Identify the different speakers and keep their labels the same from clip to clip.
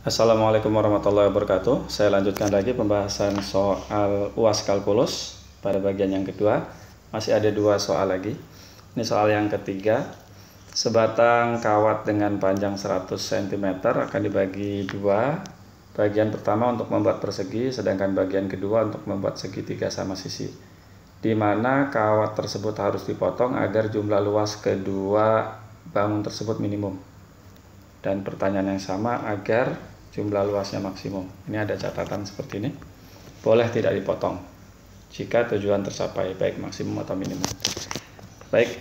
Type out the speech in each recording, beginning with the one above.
Speaker 1: Assalamualaikum warahmatullahi wabarakatuh. Saya lanjutkan lagi pembahasan soal UAS kalkulus pada bagian yang kedua. Masih ada dua soal lagi. Ini soal yang ketiga. Sebatang kawat dengan panjang 100 cm akan dibagi dua. Bagian pertama untuk membuat persegi, sedangkan bagian kedua untuk membuat segitiga sama sisi. Di mana kawat tersebut harus dipotong agar jumlah luas kedua bangun tersebut minimum. Dan pertanyaan yang sama agar jumlah luasnya maksimum. Ini ada catatan seperti ini. Boleh tidak dipotong jika tujuan tercapai, baik maksimum atau minimum. Baik,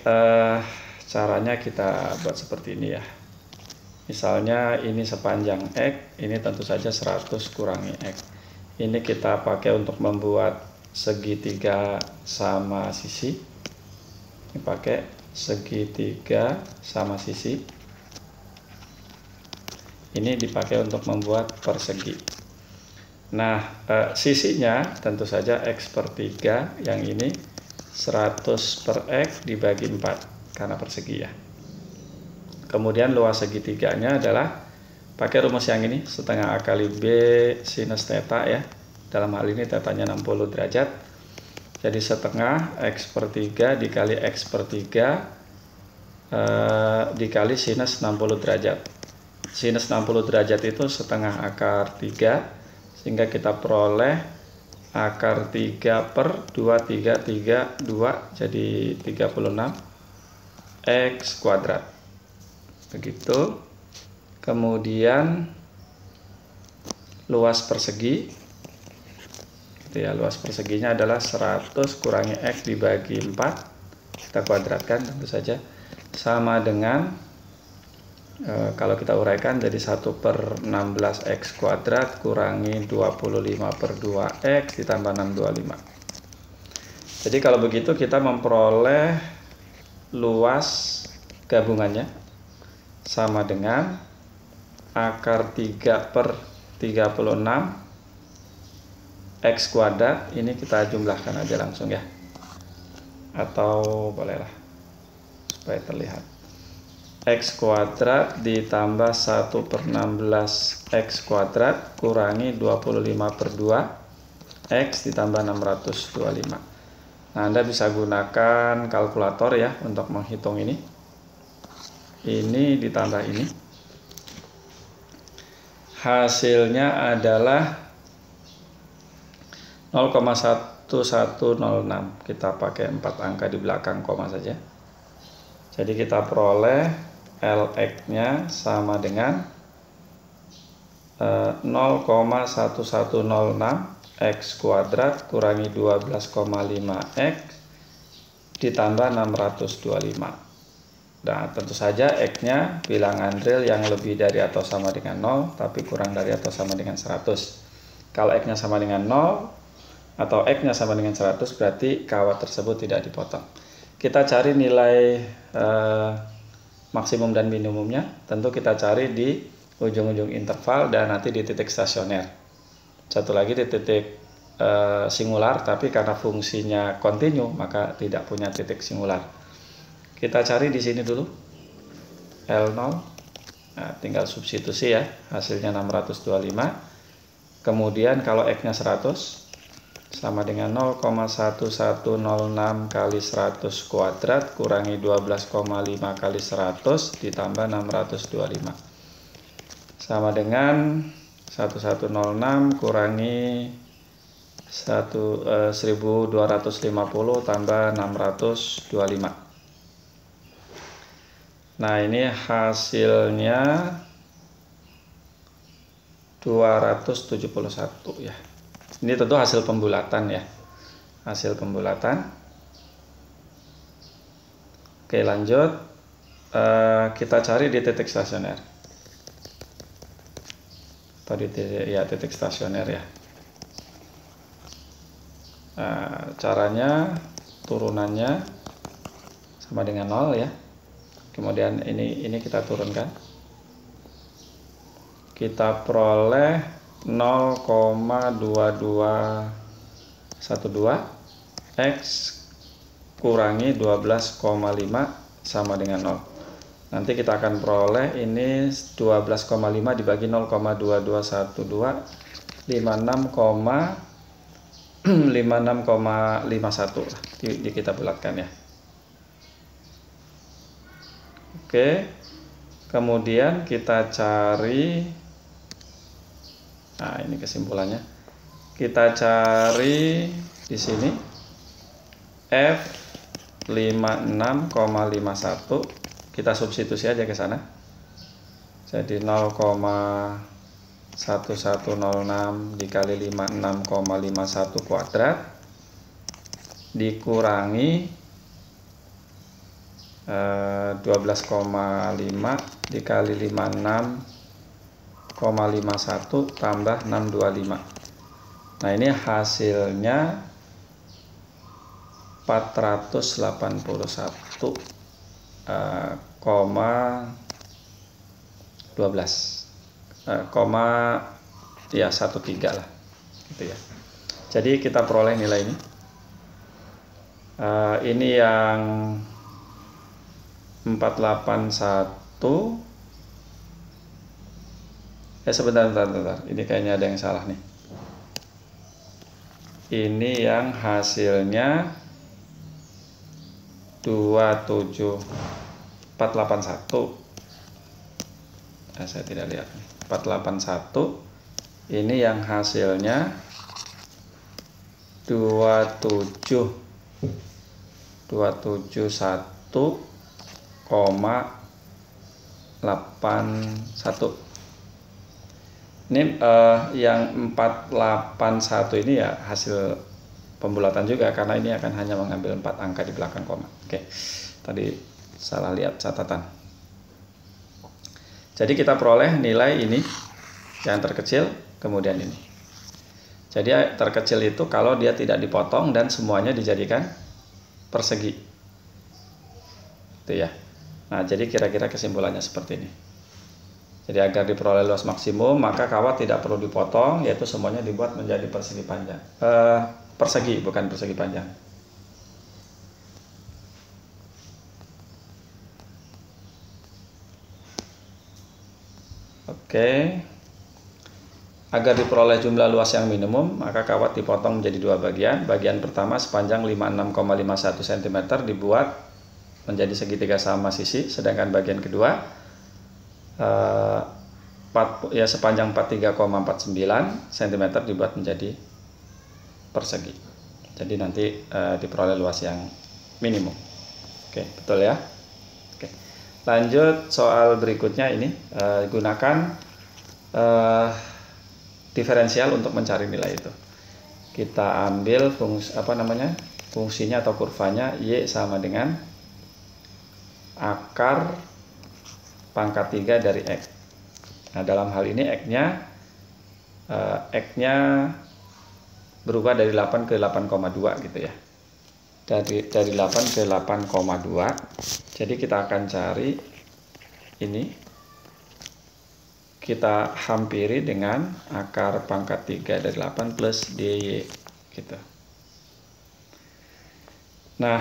Speaker 1: caranya kita buat seperti ini ya. Misalnya ini sepanjang X, ini tentu saja 100 kurangi X. Ini kita pakai untuk membuat segitiga sama sisi. Ini pakai segitiga sama sisi. Ini dipakai untuk membuat persegi. Nah, sisinya tentu saja X per 3, yang ini 100 per X dibagi 4, karena persegi ya. Kemudian luas segitiganya adalah, pakai rumus yang ini, setengah A kali B sinus theta ya. Dalam hal ini tetanya 60 derajat. Jadi setengah X per 3 dikali X per 3 dikali sinus 60 derajat. Sinus 60 derajat itu setengah akar 3, sehingga kita peroleh akar 3 per 2, 2, jadi 36 X kuadrat. Begitu. Kemudian luas persegi, gitu ya, luas perseginya adalah 100 kurangi X dibagi 4, kita kuadratkan tentu saja, sama dengan kalau kita uraikan jadi 1 per 16 X kuadrat kurangi 25 per 2 X ditambah 625. Jadi kalau begitu kita memperoleh luas gabungannya sama dengan akar 3 per 36 X kuadrat. Ini kita jumlahkan aja langsung ya, atau bolehlah supaya terlihat. X kuadrat ditambah 1 per 16 X kuadrat kurangi 25 per 2 X ditambah 625. Nah, Anda bisa gunakan kalkulator ya untuk menghitung ini. Ini ditambah ini. Hasilnya adalah 0,1106. Kita pakai 4 angka di belakang koma saja. Jadi kita peroleh Lx-nya sama dengan 0,1106 X kuadrat kurangi 12,5 X ditambah 625. Nah, tentu saja X-nya bilangan real yang lebih dari atau sama dengan 0, tapi kurang dari atau sama dengan 100. Kalau X-nya sama dengan 0 atau X-nya sama dengan 100, berarti kawat tersebut tidak dipotong. Kita cari nilai maksimum dan minimumnya, tentu kita cari di ujung-ujung interval dan nanti di titik stasioner. Satu lagi di titik singular, tapi karena fungsinya kontinu maka tidak punya titik singular. Kita cari di sini dulu L0. Nah, tinggal substitusi ya, hasilnya 625. Kemudian kalau X-nya 100 sama dengan 0,1106 kali 100 kuadrat kurangi 12,5 kali 100 ditambah 625 sama dengan 1106 kurangi 1250 tambah 625. Nah, ini hasilnya 271 ya. Ini tentu hasil pembulatan ya, hasil pembulatan. Oke, lanjut. Kita cari di titik stasioner, atau di titik stasioner ya. Caranya turunannya sama dengan 0 ya. Kemudian ini kita turunkan. Kita peroleh 0,2212 X kurangi 12,5 sama dengan 0. Nanti kita akan peroleh ini 12,5 dibagi 0,2212 56,51 di kita bulatkan ya. Oke, kemudian kita cari, nah ini kesimpulannya, kita cari di sini F 56,51, kita substitusi aja ke sana, jadi 0,1106 dikali 56,51 kuadrat dikurangi 12,5 dikali 56,51 tambah 625. Nah ini hasilnya 481,12 lah gitu ya. Jadi kita peroleh nilai ini. Ini yang 481. Sebentar. Ini kayaknya ada yang salah nih. Ini yang hasilnya 481. Saya tidak lihat nih. 481. Ini yang hasilnya 271,81. Ini yang 481 ini ya hasil pembulatan juga, karena ini akan hanya mengambil 4 angka di belakang koma. Oke, tadi salah lihat catatan. Jadi kita peroleh nilai ini yang terkecil, kemudian ini. Jadi terkecil itu kalau dia tidak dipotong dan semuanya dijadikan persegi. Itu ya. Nah, jadi kira-kira kesimpulannya seperti ini. Jadi agar diperoleh luas maksimum, maka kawat tidak perlu dipotong, yaitu semuanya dibuat menjadi persegi panjang. Persegi, bukan persegi panjang. Oke. Agar diperoleh jumlah luas yang minimum, maka kawat dipotong menjadi 2 bagian. Bagian pertama sepanjang 56,51 cm dibuat menjadi segitiga sama sisi, sedangkan bagian kedua sepanjang 43,49 cm dibuat menjadi persegi. Jadi nanti diperoleh luas yang minimum. Oke, betul ya. Oke. Lanjut soal berikutnya ini, gunakan diferensial untuk mencari nilai itu. Kita ambil fungsinya atau kurvanya y sama dengan akar pangkat 3 dari X. Nah, dalam hal ini X-nya berubah dari 8 ke 8,2 gitu ya. Dari 8 ke 8,2. Jadi kita akan cari ini. Kita hampiri dengan akar pangkat 3 dari 8 plus dy gitu. Nah,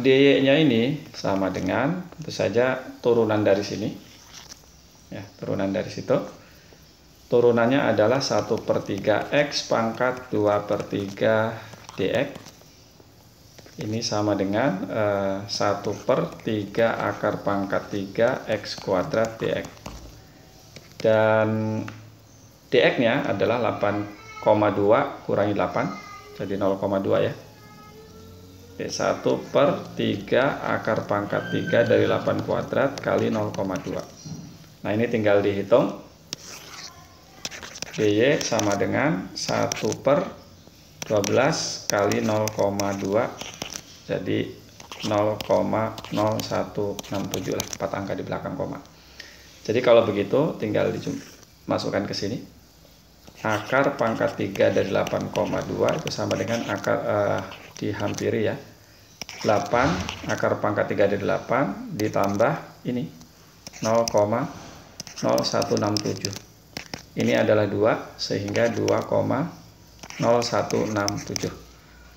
Speaker 1: dy-nya ini sama dengan tentu saja turunan dari sini. Ya, turunan dari situ. Turunannya adalah 1/3 X pangkat 2/3 dx. Ini sama dengan 1/3 akar pangkat 3 X kuadrat dx. Dan dx-nya adalah 8,2 kurangi 8, jadi 0,2 ya. 1/3 akar pangkat 3 dari 8 kuadrat kali 0,2. Nah, ini tinggal dihitung. dy sama dengan 1/12 kali 0,2, jadi 0,0167 lah, 4 angka di belakang koma. Jadi kalau begitu tinggal dimasukkan ke sini. Akar pangkat 3 dari 8,2 itu sama dengan akar dihampiri ya, 8 akar pangkat 3 dari 8 ditambah ini 0,0167. Ini adalah 2, sehingga 2,0167.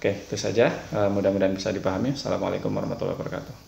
Speaker 1: Oke, itu saja. Mudah-mudahan bisa dipahami. Assalamualaikum warahmatullahi wabarakatuh.